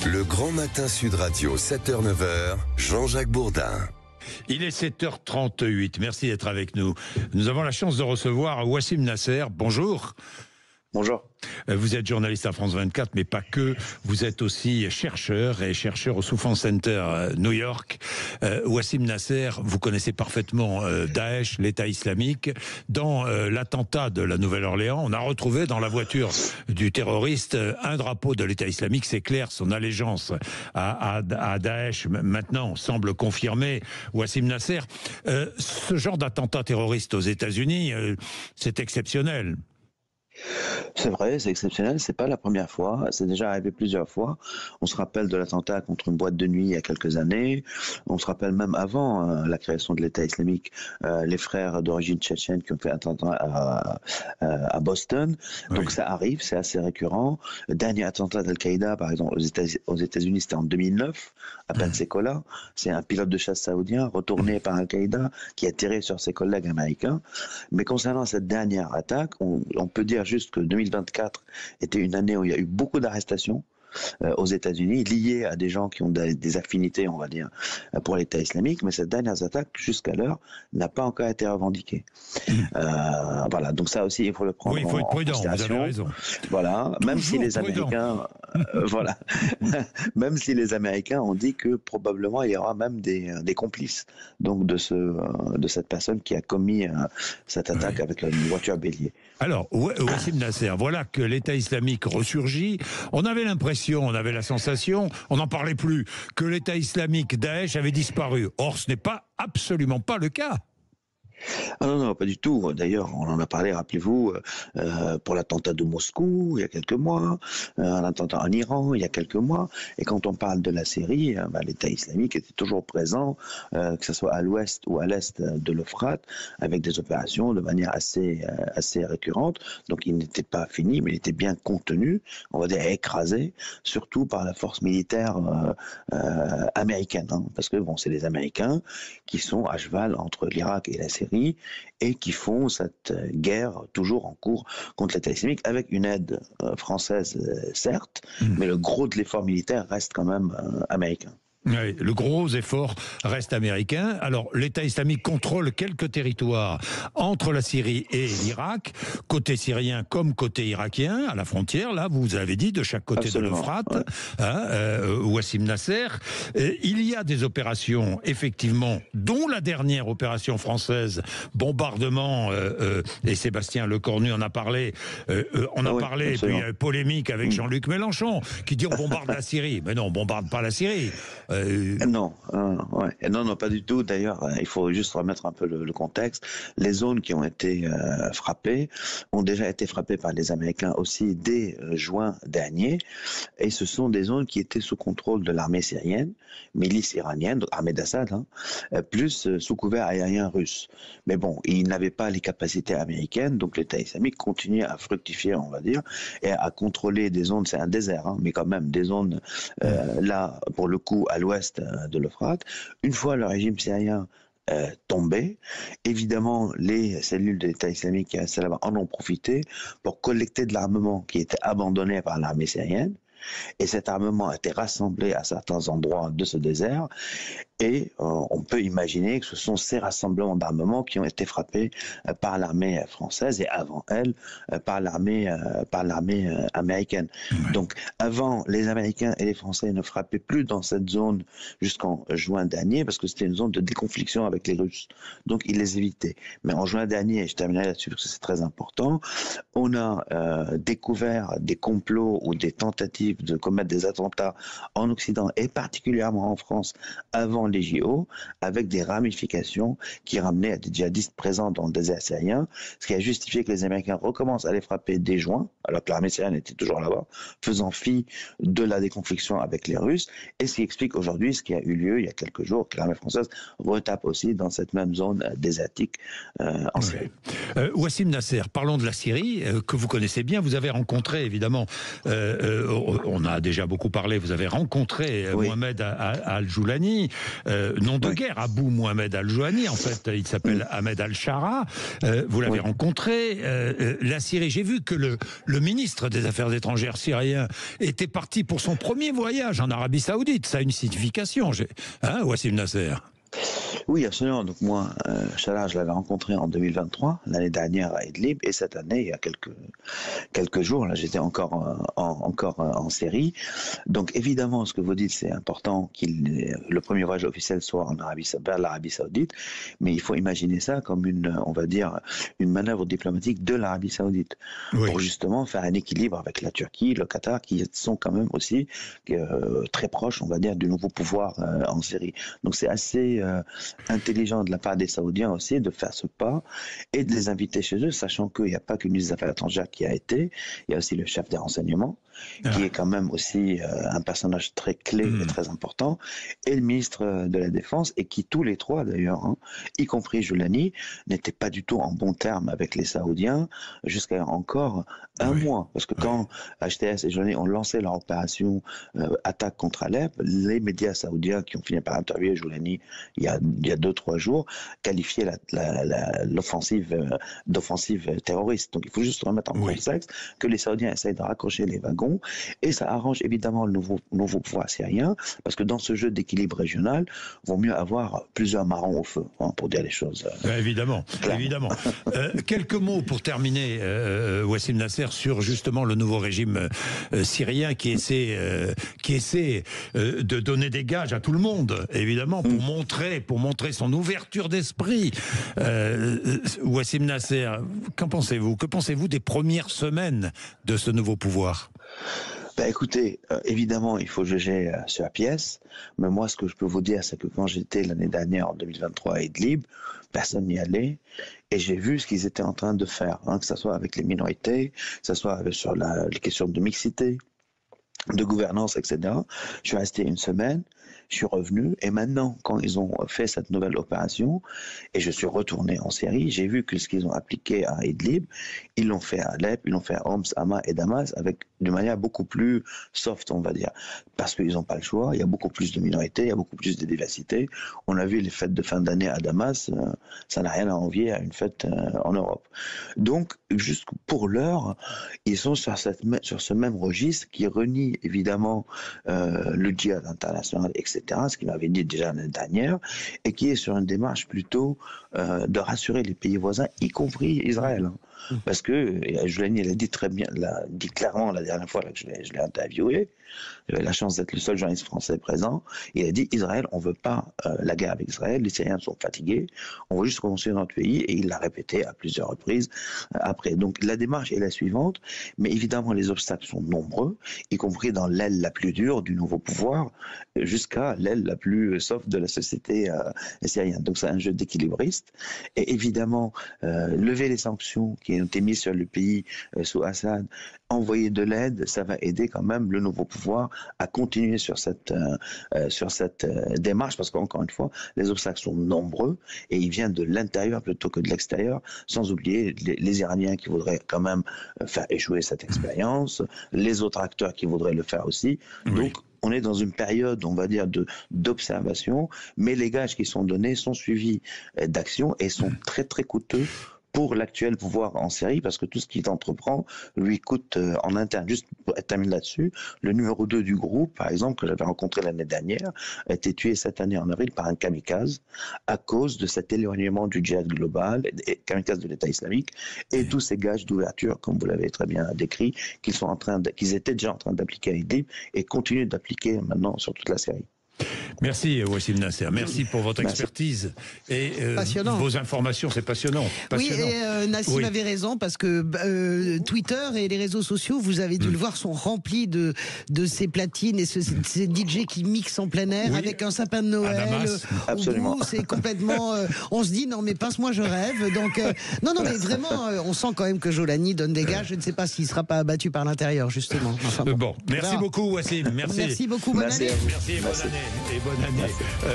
Le Grand Matin Sud Radio, 7h-9h, Jean-Jacques Bourdin. Il est 7h38, merci d'être avec nous. Nous avons la chance de recevoir Wassim Nasser. Bonjour. Bonjour. Vous êtes journaliste à France 24, mais pas que. Vous êtes aussi chercheur au Soufan Center New York. Wassim Nasser, vous connaissez parfaitement Daesh, l'État islamique. Dans l'attentat de la Nouvelle-Orléans, on a retrouvé dans la voiture du terroriste un drapeau de l'État islamique. C'est clair, son allégeance à Daesh maintenant semble confirmée. Wassim Nasser, ce genre d'attentat terroriste aux États-Unis, c'est exceptionnel. C'est vrai, c'est exceptionnel, c'est pas la première fois, c'est déjà arrivé plusieurs fois. On se rappelle de l'attentat contre une boîte de nuit il y a quelques années, on se rappelle même avant la création de l'État islamique, les frères d'origine tchétchène qui ont fait un attentat à Boston. Donc oui, ça arrive, c'est assez récurrent. Le dernier attentat d'Al-Qaïda, par exemple, aux États-Unis, c'était en 2009, à Pensacola. C'est un pilote de chasse saoudien retourné par Al-Qaïda qui a tiré sur ses collègues américains. Mais concernant cette dernière attaque, on peut dire juste que 2024 était une année où il y a eu beaucoup d'arrestations aux États-Unis, liées à des gens qui ont des affinités, on va dire, pour l'État islamique, mais cette dernière attaque, jusqu'à l'heure, n'a pas encore été revendiquée. Voilà, donc ça aussi, il faut le prendre en considération. Oui, il faut être prudent, vous avez raison. Voilà, même si les Américains, voilà, même si les Américains ont dit que probablement il y aura même des complices, donc de cette personne qui a commis cette attaque avec une voiture bélier. Alors, Wassim Nasser, voilà que l'État islamique ressurgit. On avait l'impression, on avait la sensation, on n'en parlait plus, que l'État islamique, Daesh, avait disparu. Or, ce n'est absolument pas le cas. Ah non, pas du tout. D'ailleurs, on en a parlé, rappelez-vous, pour l'attentat de Moscou, il y a quelques mois, l'attentat en Iran, il y a quelques mois. Et quand on parle de la Syrie, l'État islamique était toujours présent, que ce soit à l'ouest ou à l'est de l'Euphrate, avec des opérations de manière assez récurrente. Donc il n'était pas fini, mais il était bien contenu, on va dire écrasé, surtout par la force militaire américaine. Hein, parce que bon, c'est les Américains qui sont à cheval entre l'Irak et la Syrie, et qui font cette guerre toujours en cours contre l'État islamique, avec une aide française, certes, mais le gros de l'effort militaire reste quand même américain. Oui, le gros effort reste américain. Alors, l'État islamique contrôle quelques territoires entre la Syrie et l'Irak, côté syrien comme côté irakien, à la frontière, là, vous avez dit, de chaque côté de l'Euphrate, ouais. Wassim Nasser. Il y a des opérations, effectivement, dont la dernière opération française, bombardement, et Sébastien Lecornu en a parlé, et puis il y a une polémique avec Jean-Luc Mélenchon, qui dit on bombarde la Syrie. Mais non, on bombarde pas la Syrie. Non, pas du tout. D'ailleurs, il faut juste remettre un peu le contexte. Les zones qui ont été frappées ont déjà été frappées par les Américains aussi dès juin dernier, et ce sont des zones qui étaient sous contrôle de l'armée syrienne, milice iranienne, armée d'Assad, plus sous couvert aérien russe. Mais bon, ils n'avaient pas les capacités américaines, donc l'État islamique continuait à fructifier, on va dire, et à contrôler des zones. C'est un désert, mais quand même des zones là, pour le coup, à l'ouest de l'Euphrate. Une fois le régime syrien tombé, évidemment, les cellules de l'État islamique qui restaient là-bas en ont profité pour collecter de l'armement qui était abandonné par l'armée syrienne. Et cet armement a été rassemblé à certains endroits de ce désert, et on peut imaginer que ce sont ces rassemblements d'armement qui ont été frappés par l'armée française, et avant elle, par l'armée américaine. Ouais. Donc avant, les Américains et les Français ne frappaient plus dans cette zone jusqu'en juin dernier, parce que c'était une zone de déconfliction avec les Russes. Donc ils les évitaient. Mais en juin dernier, et je terminerai là-dessus parce que c'est très important, on a découvert des complots ou des tentatives de commettre des attentats en Occident, et particulièrement en France, avant les JO, avec des ramifications qui ramenaient à des djihadistes présents dans le désert syrien, ce qui a justifié que les Américains recommencent à les frapper dès juin, alors que l'armée syrienne était toujours là-bas, faisant fi de la déconfliction avec les Russes, et ce qui explique aujourd'hui ce qui a eu lieu il y a quelques jours, que l'armée française retape aussi dans cette même zone désertique en Syrie. Wassim Nasser, parlons de la Syrie, que vous connaissez bien. Vous avez rencontré évidemment on a déjà beaucoup parlé, vous avez rencontré Mohamed Al-Joulani, nom de guerre, Abou Mohamed Al-Joulani, en fait, il s'appelle Ahmed Al-Shara. Vous l'avez rencontré. La Syrie, j'ai vu que le ministre des Affaires étrangères syrien était parti pour son premier voyage en Arabie Saoudite. Ça a une signification, Wassim Nasser? Oui, absolument. Donc moi, Shara, je l'avais rencontré en 2023, l'année dernière à Idlib, et cette année, il y a quelques jours, là, j'étais encore en Syrie. Donc évidemment, ce que vous dites, c'est important le premier voyage officiel soit vers l'Arabie Saoudite, mais il faut imaginer ça comme on va dire, une manœuvre diplomatique de l'Arabie Saoudite, pour justement faire un équilibre avec la Turquie, le Qatar, qui sont quand même aussi très proches, on va dire, du nouveau pouvoir en Syrie. Donc c'est assez intelligent de la part des Saoudiens aussi de faire ce pas et de les inviter chez eux, sachant qu'il n'y a pas que le ministre des Affaires étrangères qui a été, il y a aussi le chef des renseignements, qui est quand même aussi un personnage très clé et très important, et le ministre de la Défense, et qui tous les trois d'ailleurs, y compris Joulani, n'étaient pas du tout en bon terme avec les Saoudiens jusqu'à encore un mois. Parce que quand HTS et Joulani ont lancé leur opération attaque contre Alep, les médias saoudiens qui ont fini par interviewer Joulani il y a 2-3 jours, qualifiaient l'offensive d'offensive terroriste. Donc il faut juste remettre en contexte que les Saoudiens essayent de raccrocher les wagons, et ça arrange évidemment le nouveau pouvoir syrien, parce que dans ce jeu d'équilibre régional, il vaut mieux avoir plusieurs marrons au feu, pour dire les choses. Évidemment. Quelques mots pour terminer, Wassim Nasser, sur justement le nouveau régime syrien qui essaie de donner des gages à tout le monde, évidemment, pour montrer son ouverture d'esprit. Wassim Nasser, qu'en pensez-vous? Que pensez-vous des premières semaines de ce nouveau pouvoir? Écoutez, évidemment, il faut juger sur la pièce, mais moi, ce que je peux vous dire, c'est que quand j'étais l'année dernière, en 2023, à Idlib, personne n'y allait, et j'ai vu ce qu'ils étaient en train de faire, que ce soit avec les minorités, que ce soit sur les questions de mixité, de gouvernance, etc. Je suis resté une semaine, je suis revenu, et maintenant, quand ils ont fait cette nouvelle opération, et je suis retourné en Syrie, j'ai vu que ce qu'ils ont appliqué à Idlib, ils l'ont fait à Alep, ils l'ont fait à Homs, Hama et Damas, de manière beaucoup plus soft, on va dire, parce qu'ils n'ont pas le choix, il y a beaucoup plus de minorités, il y a beaucoup plus de diversité. On a vu les fêtes de fin d'année à Damas, ça n'a rien à envier à une fête en Europe. Donc, juste pour l'heure, ils sont sur ce même registre qui renie évidemment le djihad international, etc., ce qu'il m'avait dit déjà l'année dernière, et qui est sur une démarche plutôt de rassurer les pays voisins, y compris Israël. Parce que Joulani l'a dit très bien, l'a dit clairement la dernière fois que je l'ai interviewé. J'avais la chance d'être le seul journaliste français présent. Il a dit Israël, on ne veut pas la guerre avec Israël. Les Syriens sont fatigués. On veut juste reconstruire notre pays. Et il l'a répété à plusieurs reprises après. Donc la démarche est la suivante. Mais évidemment, les obstacles sont nombreux, y compris dans l'aile la plus dure du nouveau pouvoir, jusqu'à l'aile la plus soft de la société syrienne. Donc c'est un jeu d'équilibriste. Et évidemment, lever les sanctions qui ont été mises sur le pays sous Assad, envoyer de l'aide, ça va aider quand même le nouveau pouvoir à continuer sur cette démarche, parce qu'encore une fois, les obstacles sont nombreux et ils viennent de l'intérieur plutôt que de l'extérieur, sans oublier les Iraniens qui voudraient quand même faire échouer cette expérience, les autres acteurs qui voudraient le faire aussi. Donc, on est dans une période, on va dire, d'observation, mais les gages qui sont donnés sont suivis d'action et sont très très coûteux pour l'actuel pouvoir en Syrie, parce que tout ce qu'il entreprend lui coûte en interne. Juste pour terminer là-dessus, le numéro 2 du groupe, par exemple, que j'avais rencontré l'année dernière, a été tué cette année en avril par un kamikaze à cause de cet éloignement du djihad global, et kamikaze de l'État islamique, et tous ces gages d'ouverture, comme vous l'avez très bien décrit, qu'ils étaient déjà en train d'appliquer à Idlib et continuent d'appliquer maintenant sur toute la Syrie. Merci Wassim Nasser, merci pour votre expertise et vos informations, c'est passionnant. Oui, et Nassim avait raison, parce que Twitter et les réseaux sociaux, vous avez dû le voir, sont remplis de ces platines et ces DJ qui mixent en plein air avec un sapin de Noël. Absolument. C'est complètement... on se dit, non mais pince-moi, je rêve. Donc, non mais vraiment, on sent quand même que Joulani donne des gages. Je ne sais pas s'il ne sera pas abattu par l'intérieur, justement. Enfin, bon, merci beaucoup Wassim. Merci beaucoup, bonne année. Merci, bonne année. Et bonne année.